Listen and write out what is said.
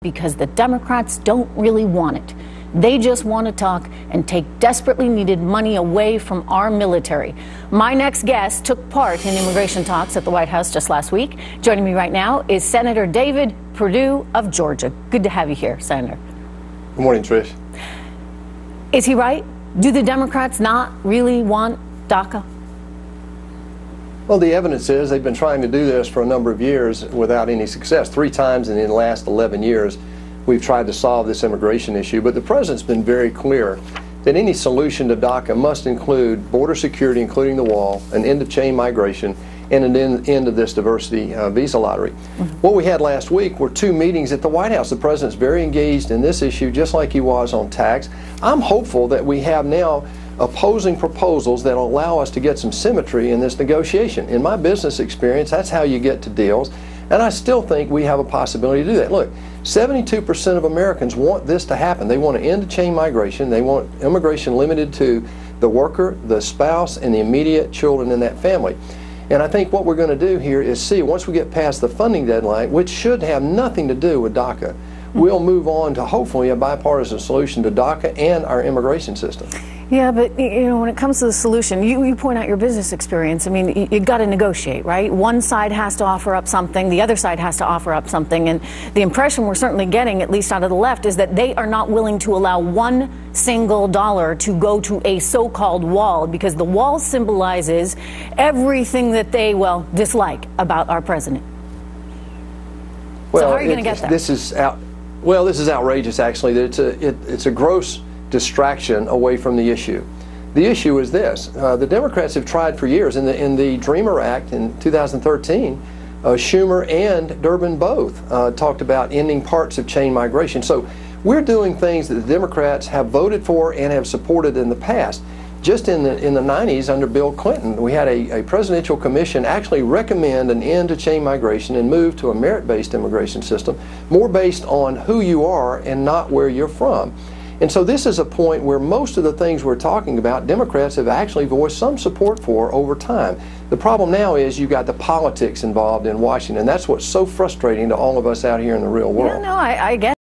Because the Democrats don't really want it. They just want to talk and take desperately needed money away from our military. My next guest took part in immigration talks at the White House just last week. Joining me right now is Senator David Perdue of Georgia. Good to have you here, Senator. Good morning, Trish. Is he right? Do the Democrats not really want DACA? Well, the evidence is they've been trying to do this for a number of years without any success. 3 times in the last 11 years, we've tried to solve this immigration issue. But the president's been very clear that any solution to DACA must include border security, including the wall, an end of chain migration, and an end of this diversity visa lottery. What we had last week were 2 meetings at the White House. The president's very engaged in this issue, just like he was on tax. I'm hopeful that we have now opposing proposals that will allow us to get some symmetry in this negotiation. In my business experience, that's how you get to deals, and I still think we have a possibility to do that. Look, 72% of Americans want this to happen. They want to end the chain migration. They want immigration limited to the worker, the spouse, and the immediate children in that family. And I think what we're going to do here is see, once we get past the funding deadline, which should have nothing to do with DACA, we'll move on to hopefully a bipartisan solution to DACA and our immigration system. Yeah, but you know, when it comes to the solution, you point out your business experience. I mean, you've got to negotiate, right? One side has to offer up something, the other side has to offer up something, and the impression we're certainly getting, at least out of the left, is that they are not willing to allow one single dollar to go to a so-called wall, because the wall symbolizes everything that they, well, dislike about our president. Well, so how are you going to get that? This is outrageous, actually. That it's a gross distraction away from the issue. The issue is this. The Democrats have tried for years. In the Dreamer Act in 2013, Schumer and Durbin both talked about ending parts of chain migration. So we're doing things that the Democrats have voted for and have supported in the past. Just in the 90s under Bill Clinton, we had a presidential commission actually recommend an end to chain migration and move to a merit-based immigration system, more based on who you are and not where you're from. And so this is a point where most of the things we're talking about, Democrats have actually voiced some support for over time. The problem now is you've got the politics involved in Washington. That's what's so frustrating to all of us out here in the real world. Yeah, no, I get it.